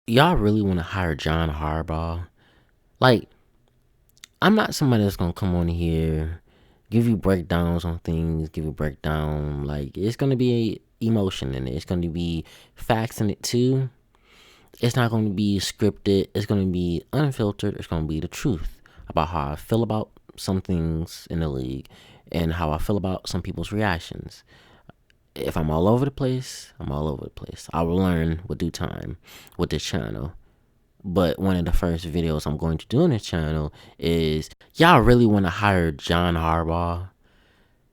Y'all really want to hire John Harbaugh? Like, I'm not somebody that's gonna come on here, give you breakdowns on things, give you breakdown. Like, it's gonna be emotion in it. It's gonna be facts in it too. It's not gonna be scripted. It's gonna be unfiltered. It's gonna be the truth about how I feel about some things in the league and how I feel about some people's reactions. If I'm all over the place, I'm all over the place. I will learn with due time with this channel. But one of the first videos I'm going to do on this channel is y'all really want to hire John Harbaugh?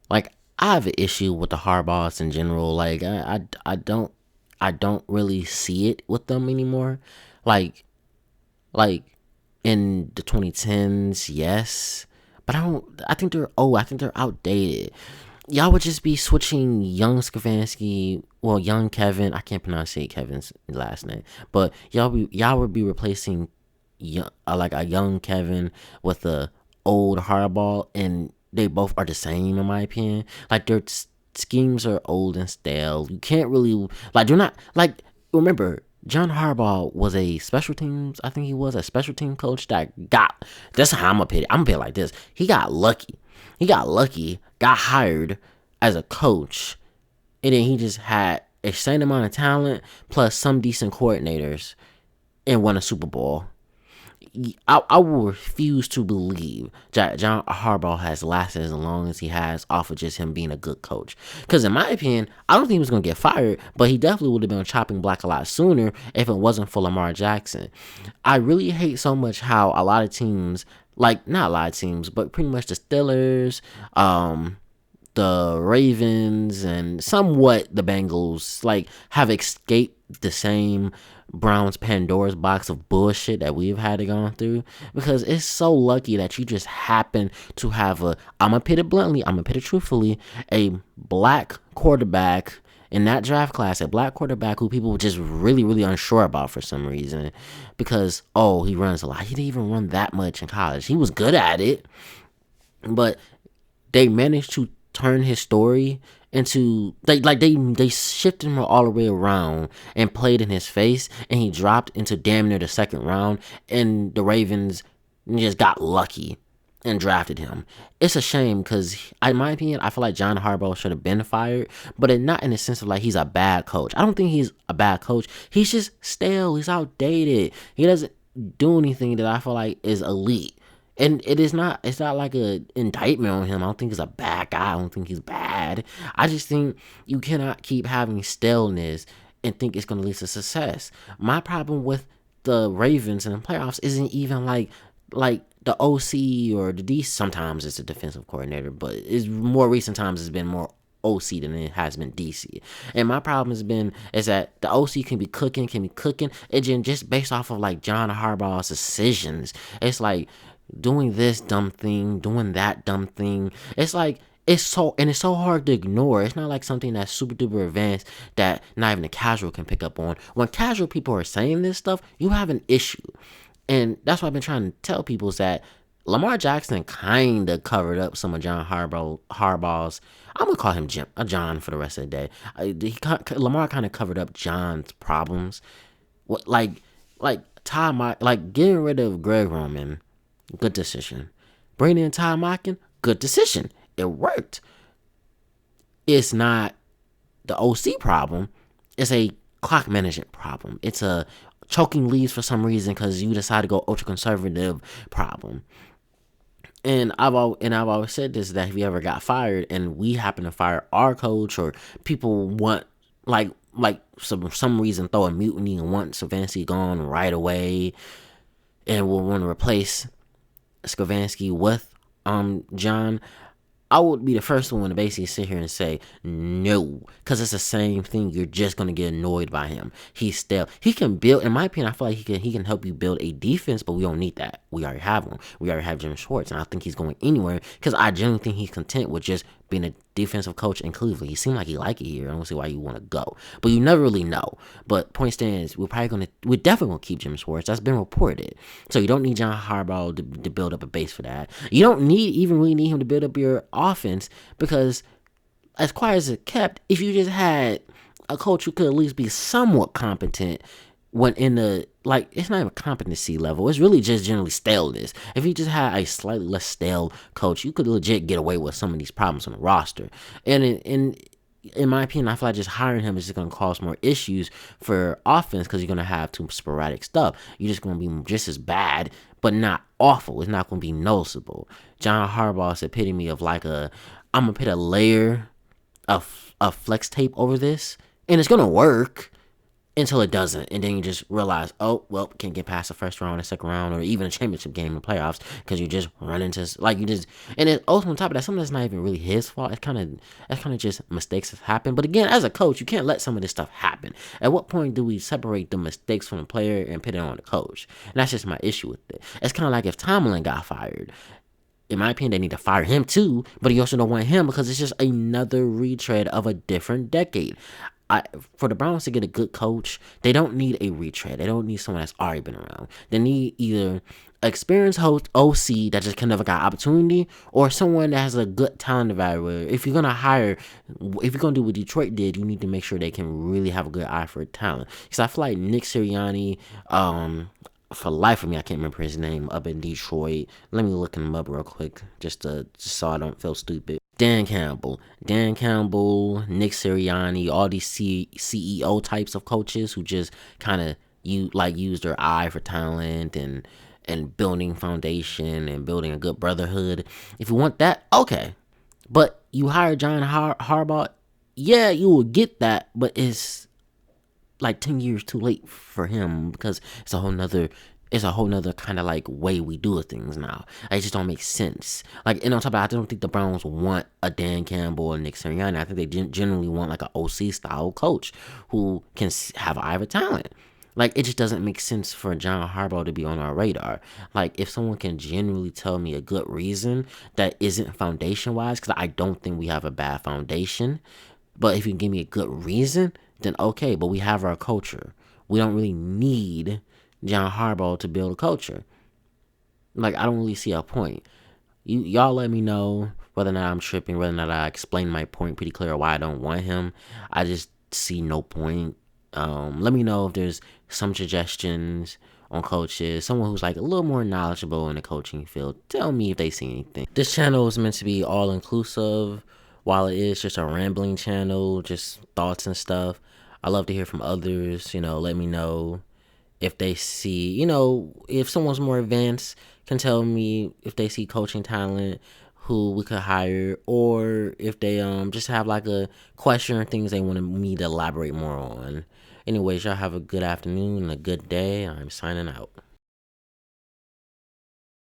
Like, I have an issue with the Harbaughs in general. Like, I don't really see it with them anymore. Like like in the 2010s, yes, but I think they're old. I think they're outdated. Y'all would just be switching young Skavansky, well, young Kevin. I can't pronounce Kevin's last name, but y'all would be replacing like a young Kevin with a old Harbaugh, and they both are the same in my opinion. Like their schemes are old and stale. You can't really like they're not like remember. John Harbaugh was a special teams. I think he was a special team coach that got. That's how I'm gonna put it. I'm gonna put it like this. He got lucky. He got lucky. Got hired as a coach, and then he just had a same amount of talent plus some decent coordinators and won a Super Bowl. I will refuse to believe that John Harbaugh has lasted as long as he has off of just him being a good coach. Because in my opinion, I don't think he was going to get fired, but he definitely would have been on chopping block a lot sooner if it wasn't for Lamar Jackson. I really hate so much how a lot of teams, like not a lot of teams, but pretty much the Steelers, the Ravens, and somewhat the Bengals, like have escaped the same Browns Pandora's box of bullshit that we've had to go through, because it's so lucky that you just happen to have I'm gonna put it bluntly, I'm gonna put it truthfully, a black quarterback in that draft class, a black quarterback who people were just really, really unsure about for some reason, because he runs a lot. He didn't even run that much in college. He was good at it, but they managed to turn his story into they shifted him all the way around and played in his face, and he dropped into damn near the second round, and the Ravens just got lucky and drafted him. It's a shame because, in my opinion, I feel like John Harbaugh should have been fired, but not in the sense of like he's a bad coach. I don't think he's a bad coach. He's just stale. He's outdated. He doesn't do anything that I feel like is elite. And it's not like a indictment on him. I don't think he's a bad guy. I don't think he's bad. I just think you cannot keep having staleness and think it's going to lead to success. My problem with the Ravens in the playoffs isn't even like the OC or the D. Sometimes it's a defensive coordinator, but it's more recent times it's been more OC than it has been DC. And my problem is that the OC can be cooking. It just based off of like John Harbaugh's decisions. It's like doing this dumb thing, doing that dumb thing. It's like it's so hard to ignore. It's not like something that's super duper advanced that not even a casual can pick up on. When casual people are saying this stuff, you have an issue. And that's what I've been trying to tell people is that Lamar Jackson kind of covered up some of John Harbaugh's. I'm gonna call him John for the rest of the day. Lamar kind of covered up John's problems. What getting rid of Greg Roman, good decision. Bringing in Todd Monken, good decision. It worked. It's not the OC problem. It's a clock management problem. It's a choking leads for some reason because you decide to go ultra conservative problem. And I've always said this, that if you ever got fired and we happen to fire our coach, or people want like some reason throw a mutiny and want Stefanski gone right away, and will want to replace Stefanski with John, I would be the first one to basically sit here and say no, because it's the same thing. You're just gonna get annoyed by him. He's stale. He can build, in my opinion, I feel like he can help you build a defense, but we don't need that. We already have one. We already have Jim Schwartz, and I don't think he's going anywhere because I genuinely think he's content with just being a defensive coach in Cleveland. He seemed like he liked it here. I don't see why you want to go, but you never really know. But point stands, we're definitely gonna keep Jim Schwartz. That's been reported. So you don't need John Harbaugh to build up a base for that. You don't really need him to build up your offense, because as quiet as it kept, if you just had a coach who could at least be somewhat competent when in the like it's not even competency level. It's really just generally staleness. If you just had a slightly less stale coach, you could legit get away with some of these problems on the roster. And in my opinion, I feel like just hiring him is just going to cause more issues for offense because you're going to have too sporadic stuff. You're just going to be just as bad, but not awful. It's not going to be noticeable. John Harbaugh is the epitome of like I'm going to put a layer of flex tape over this, and it's going to work until it doesn't, and then you just realize, oh well, can't get past the first round, the second round, or even a championship game in the playoffs because you just run into like you just, and then also on top of that, something that's not even really his fault. It's kind of just mistakes that happen. But again, as a coach, you can't let some of this stuff happen. At what point do we separate the mistakes from the player and put it on the coach? And that's just my issue with it. It's kind of like if Tomlin got fired. In my opinion, they need to fire him too, but you also don't want him because it's just another retread of a different decade. For the Browns to get a good coach, they don't need a retread. They don't need someone that's already been around. They need either experienced host OC that just never got opportunity, or someone that has a good talent evaluator. If you're gonna do what Detroit did, you need to make sure they can really have a good eye for talent. Because I feel like Nick Sirianni, for the life of me, I can't remember his name up in Detroit. Let me look him up real quick, just so I don't feel stupid. Dan Campbell, Nick Sirianni, all these CEO types of coaches who just kind of use their eye for talent and building foundation and building a good brotherhood. If you want that, okay, but you hire John Harbaugh, yeah, you will get that, but it's like 10 years too late for him because it's a whole nother kind of like way we do things now. It just don't make sense. Like, and on top of that, I don't think the Browns want a Dan Campbell or Nick Sirianni. I think they generally want like an OC style coach who can have eye for talent. Like, it just doesn't make sense for John Harbaugh to be on our radar. Like, if someone can genuinely tell me a good reason that isn't foundation wise, because I don't think we have a bad foundation, but if you can give me a good reason, then okay. But we have our culture. We don't really need John Harbaugh to build a culture. Like, I don't really see a point. Y'all let me know whether or not I'm tripping, whether or not I explain my point pretty clear why I don't want him. I just see no point. Let me know if there's some suggestions on coaches, someone who's like a little more knowledgeable in the coaching field. Tell me if they see anything. This channel is meant to be all inclusive, while it is just a rambling channel, just thoughts and stuff. I love to hear from others. Let me know if they see, if someone's more advanced can tell me if they see coaching talent who we could hire, or if they just have like a question or things they wanted me to elaborate more on. Anyways, y'all have a good afternoon and a good day. I'm signing out.